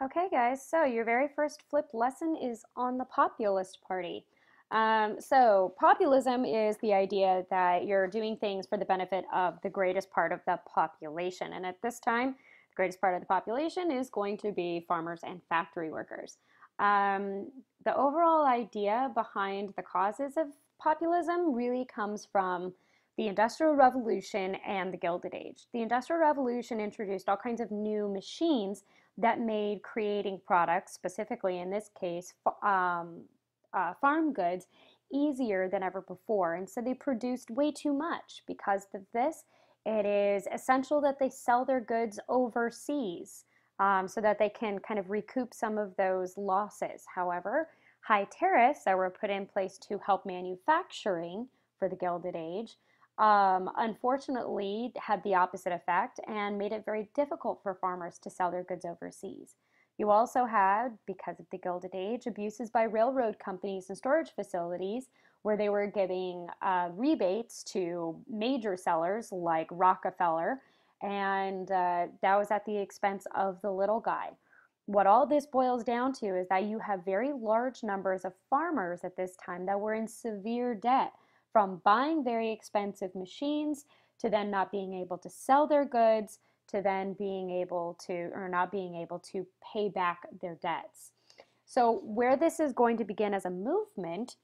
Okay, guys, so your very first flip lesson is on the Populist Party. Populism is the idea that you're doing things for the benefit of the greatest part of the population. And at this time, the greatest part of the population is going to be farmers and factory workers. Um, the overall idea behind the causes of populism really comes from the Industrial Revolution and the Gilded Age. The Industrial Revolution introduced all kinds of new machines that made creating products, specifically in this case, farm goods, easier than ever before. And so they produced way too much. Because of this, it is essential that they sell their goods overseas so that they can kind of recoup some of those losses. However, high tariffs that were put in place to help manufacturing for the Gilded Age unfortunately had the opposite effect and made it very difficult for farmers to sell their goods overseas. You also had, because of the Gilded Age, abuses by railroad companies and storage facilities where they were giving rebates to major sellers like Rockefeller, and that was at the expense of the little guy. What all this boils down to is that you have very large numbers of farmers at this time that were in severe debt from buying very expensive machines to then not being able to sell their goods to then being able to or not being able to pay back their debts. So where this is going to begin as a movement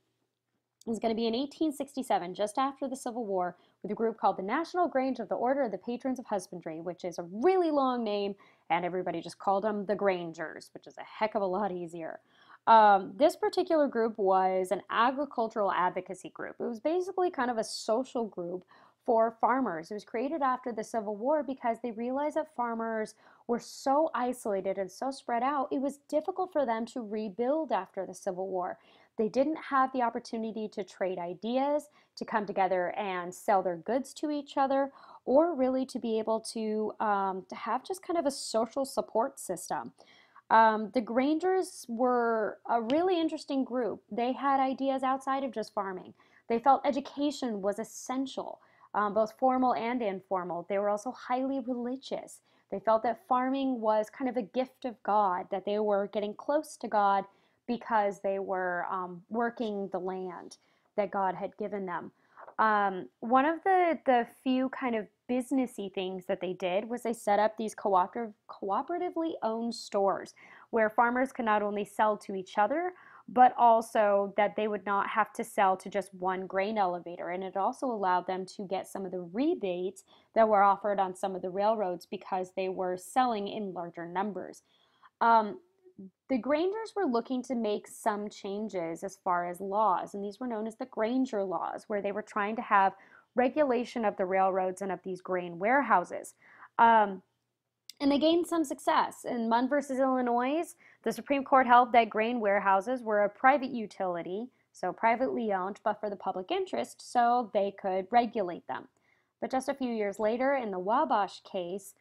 is going to be in 1867, just after the Civil War, with a group called the National Grange of the Order of the Patrons of Husbandry, which is a really long name, and everybody just called them the Grangers, which is a heck of a lot easier. This particular group was an agricultural advocacy group. It was basically kind of a social group for farmers. It was created after the Civil War because they realized that farmers were so isolated and so spread out, it was difficult for them to rebuild after the Civil War. They didn't have the opportunity to trade ideas, to come together and sell their goods to each other, or really to be able to have just kind of a social support system. The Grangers were a really interesting group. They had ideas outside of just farming. They felt education was essential, both formal and informal. They were also highly religious. They felt that farming was kind of a gift of God, that they were getting close to God because they were working the land that God had given them. One of the few kind of businessy things that they did was they set up these cooperatively owned stores where farmers could not only sell to each other, but also that they would not have to sell to just one grain elevator. And it also allowed them to get some of the rebates that were offered on some of the railroads because they were selling in larger numbers. Um, the Grangers were looking to make some changes as far as laws, and these were known as the Granger laws, where they were trying to have regulation of the railroads and of these grain warehouses. Um, and they gained some success. In Munn versus Illinois, the Supreme Court held that grain warehouses were a private utility, so privately owned, but for the public interest, so they could regulate them. But just a few years later, in the Wabash case,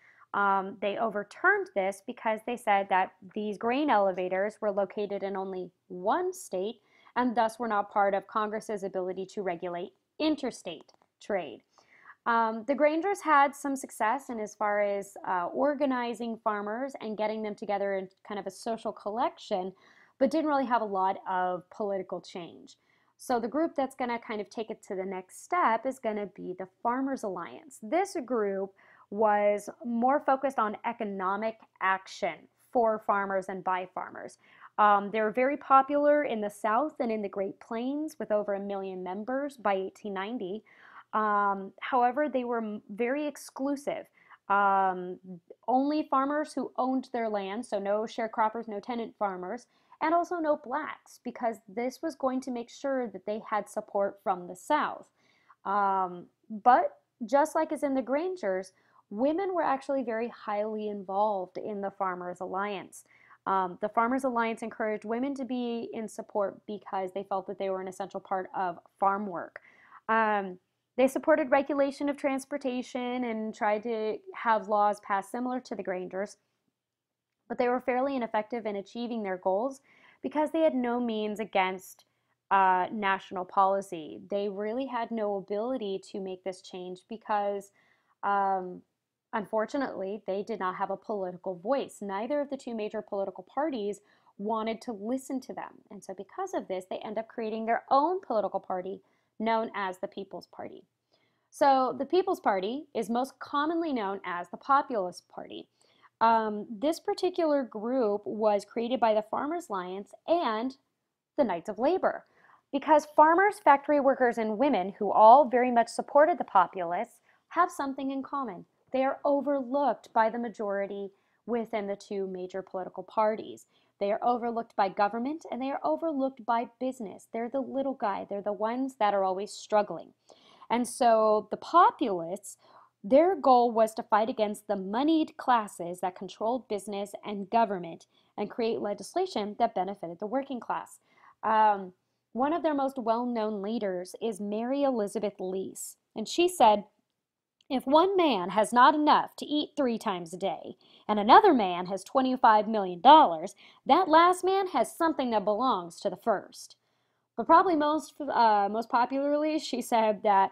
they overturned this because they said that these grain elevators were located in only one state and thus were not part of Congress's ability to regulate interstate trade. The Grangers had some success in as far as organizing farmers and getting them together in kind of a social collection, but didn't really have a lot of political change. So the group that's going to kind of take it to the next step is going to be the Farmers Alliance. This group was more focused on economic action for farmers and by farmers. They were very popular in the South and in the Great Plains with over 1 million members by 1890. However, they were very exclusive. Um, Only farmers who owned their land, so no sharecroppers, no tenant farmers, and also no blacks, because this was going to make sure that they had support from the South. But just like as in the Grangers, women were actually very highly involved in the Farmers Alliance. The Farmers Alliance encouraged women to be in support because they felt that they were an essential part of farm work. Um, they supported regulation of transportation and tried to have laws passed similar to the Grangers, but they were fairly ineffective in achieving their goals because they had no means against national policy. They really had no ability to make this change because um, Unfortunately, they did not have a political voice. Neither of the two major political parties wanted to listen to them. And so, because of this, they end up creating their own political party known as the People's Party. So, the People's Party is most commonly known as the Populist Party. This particular group was created by the Farmers Alliance and the Knights of Labor because farmers, factory workers, and women, who all very much supported the populists, have something in common. They are overlooked by the majority within the two major political parties. They are overlooked by government and they are overlooked by business. They're the little guy, they're the ones that are always struggling. And so the populists, their goal was to fight against the moneyed classes that controlled business and government and create legislation that benefited the working class. Um, One of their most well-known leaders is Mary Elizabeth Lease, and she said, if one man has not enough to eat 3 times a day, and another man has $25 million, that last man has something that belongs to the first. But probably most popularly, she said that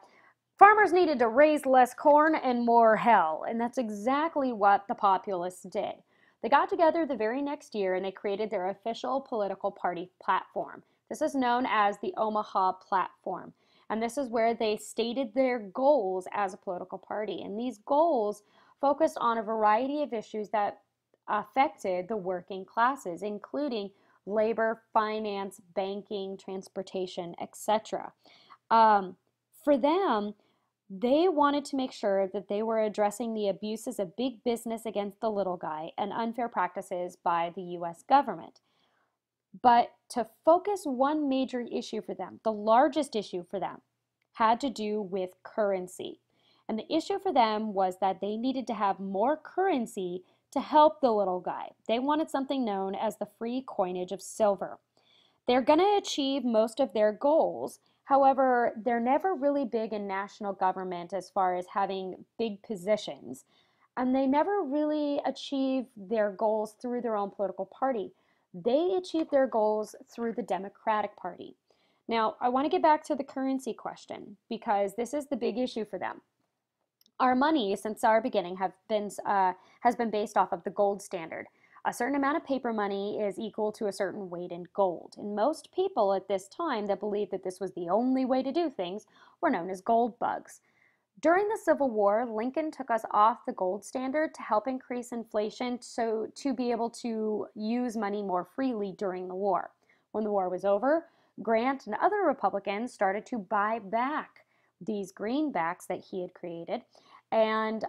farmers needed to raise less corn and more hell, and that's exactly what the populists did. They got together the very next year and they created their official political party platform. This is known as the Omaha Platform. And this is where they stated their goals as a political party. And these goals focused on a variety of issues that affected the working classes, including labor, finance, banking, transportation, etc. For them, they wanted to make sure that they were addressing the abuses of big business against the little guy and unfair practices by the US government. But to focus one major issue for them, the largest issue for them, had to do with currency. And the issue for them was that they needed to have more currency to help the little guy. They wanted something known as the free coinage of silver. They're going to achieve most of their goals. However, they're never really big in national government as far as having big positions. And they never really achieve their goals through their own political party. They achieve their goals through the Democratic Party. Now, I want to get back to the currency question because this is the big issue for them. Our money, since our beginning, has been based off of the gold standard. A certain amount of paper money is equal to a certain weight in gold. And most people at this time that believed that this was the only way to do things were known as gold bugs. During the Civil War, Lincoln took us off the gold standard to help increase inflation so to be able to use money more freely during the war. When the war was over, Grant and other Republicans started to buy back these greenbacks that he had created and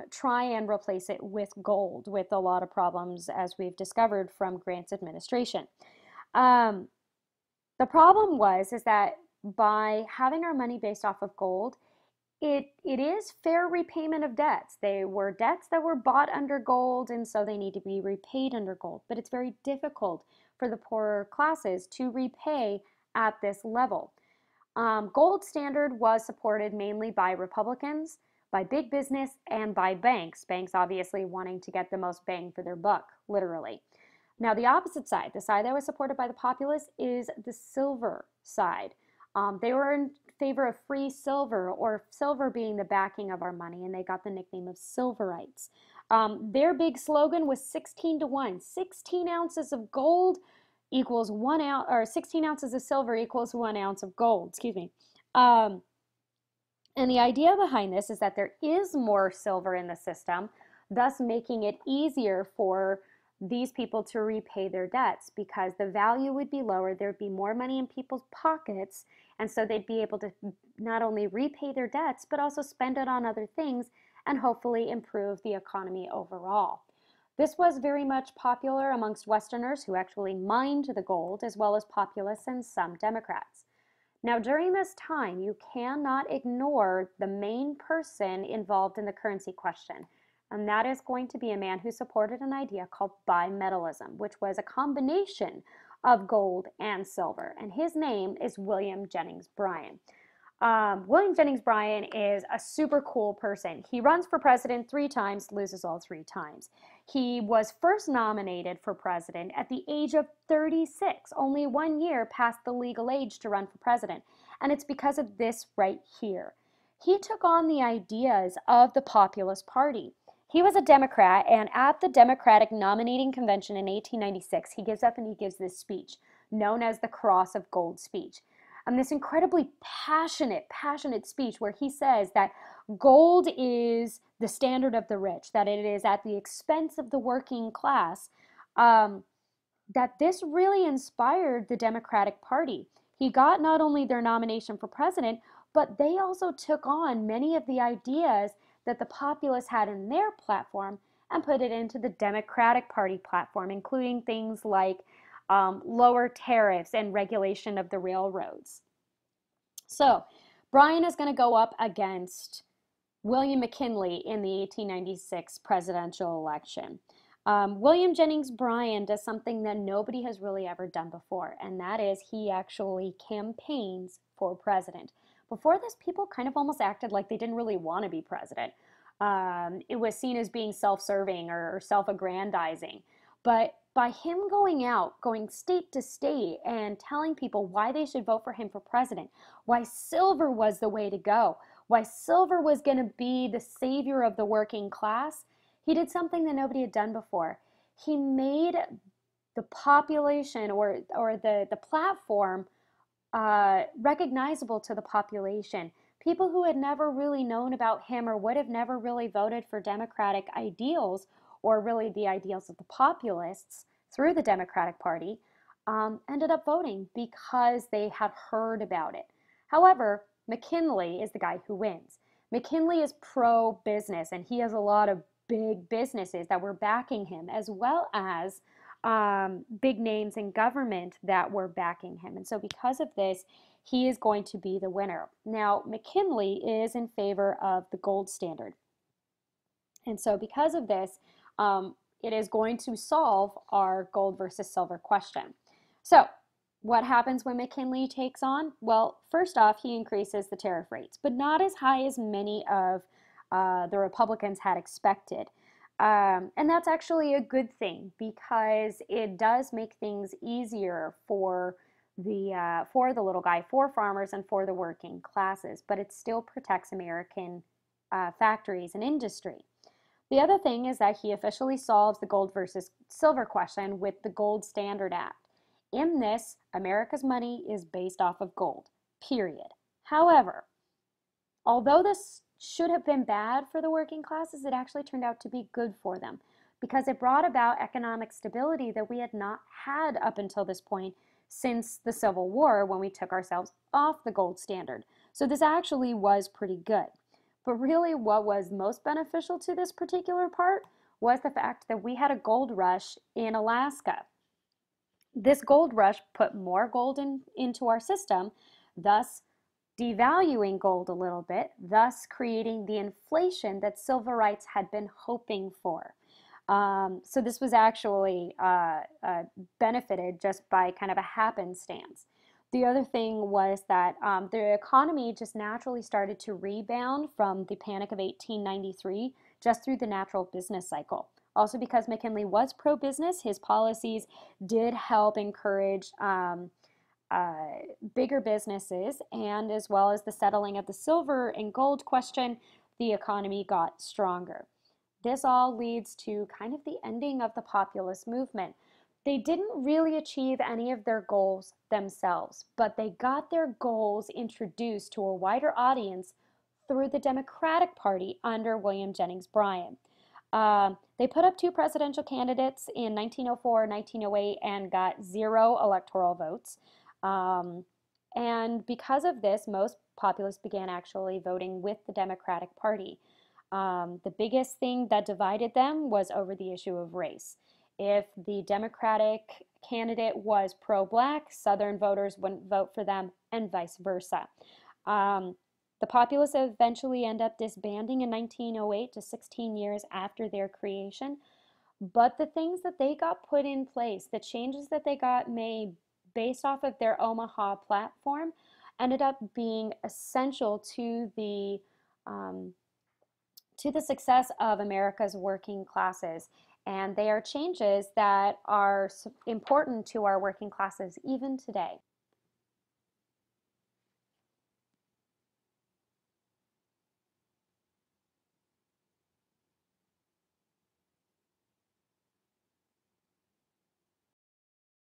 try and replace it with gold, with a lot of problems, as we've discovered from Grant's administration. Um, the problem is that by having our money based off of gold, it is fair repayment of debts. They were debts that were bought under gold, and so they need to be repaid under gold. But it's very difficult for the poorer classes to repay at this level. Gold standard was supported mainly by Republicans, by big business, and by banks. Banks obviously wanting to get the most bang for their buck, literally. Now, the opposite side, the side that was supported by the populists, is the silver side. They were in favor of free silver, or silver being the backing of our money, and they got the nickname of Silverites. Their big slogan was 16 to 1. 16 ounces of gold equals 1 ounce, or 16 ounces of silver equals 1 ounce of gold, excuse me. And the idea behind this is that there is more silver in the system, thus making it easier for these people to repay their debts because the value would be lower, there'd be more money in people's pockets, and so they'd be able to not only repay their debts, but also spend it on other things and hopefully improve the economy overall. This was very much popular amongst Westerners who actually mined the gold, as well as populists and some Democrats. Now, during this time, you cannot ignore the main person involved in the currency question, and that is going to be a man who supported an idea called bimetallism, which was a combination of gold and silver, and his name is William Jennings Bryan. William Jennings Bryan is a super cool person. He runs for president 3 times, loses all 3 times. He was first nominated for president at the age of 36, only 1 year past the legal age to run for president. And it's because of this right here. He took on the ideas of the Populist Party. He was a Democrat, and at the Democratic nominating convention in 1896, he gives up and he gives this speech known as the Cross of Gold speech. This incredibly passionate speech where he says that gold is the standard of the rich, that it is at the expense of the working class, um, that this really inspired the Democratic Party. He got not only their nomination for president, but they also took on many of the ideas that the populists had in their platform and put it into the Democratic Party platform, including things like lower tariffs and regulation of the railroads. So, Bryan is going to go up against William McKinley in the 1896 presidential election. William Jennings Bryan does something that nobody has really ever done before, and that is he actually campaigns for president. Before this, people kind of almost acted like they didn't really want to be president. It was seen as being self-serving or self-aggrandizing. But by him going out, going state to state, and telling people why they should vote for him for president, why silver was the way to go, why silver was going to be the savior of the working class, he did something that nobody had done before. He made the population or the platform recognizable to the population. People who had never really known about him or would have never really voted for Democratic ideals or really the ideals of the populists through the Democratic Party ended up voting because they had heard about it. However, McKinley is the guy who wins. McKinley is pro-business, and he has a lot of big businesses that were backing him, as well as big names in government that were backing him. And so because of this, he is going to be the winner. Now, McKinley is in favor of the gold standard. And so because of this, it is going to solve our gold versus silver question. So what happens when McKinley takes on? Well, first off, he increases the tariff rates, but not as high as many of the Republicans had expected. And that's actually a good thing because it does make things easier for the little guy, for farmers, and for the working classes, but it still protects American factories and industry. The other thing is that he officially solves the gold versus silver question with the Gold Standard Act. In this, America's money is based off of gold, period. However, although this should have been bad for the working classes, it actually turned out to be good for them because it brought about economic stability that we had not had up until this point since the Civil War when we took ourselves off the gold standard. So this actually was pretty good. But really what was most beneficial to this particular part was the fact that we had a gold rush in Alaska. This gold rush put more gold into our system, thus devaluing gold a little bit, thus creating the inflation that civil rights had been hoping for. So this was actually benefited just by kind of a happenstance. The other thing was that the economy just naturally started to rebound from the Panic of 1893 just through the natural business cycle. Also because McKinley was pro-business, his policies did help encourage bigger businesses, and as well as the settling of the silver and gold question, the economy got stronger. This all leads to kind of the ending of the populist movement. They didn't really achieve any of their goals themselves, but they got their goals introduced to a wider audience through the Democratic Party under William Jennings Bryan. They put up two presidential candidates in 1904 and 1908 and got 0 electoral votes. And because of this, most populists began actually voting with the Democratic Party. The biggest thing that divided them was over the issue of race. If the Democratic candidate was pro-black, Southern voters wouldn't vote for them, and vice versa. The populists eventually end up disbanding in 1908, just 16 years after their creation. But the things that they got put in place, the changes that they got made based off of their Omaha platform, ended up being essential to the success of America's working classes. And they are changes that are important to our working classes even today.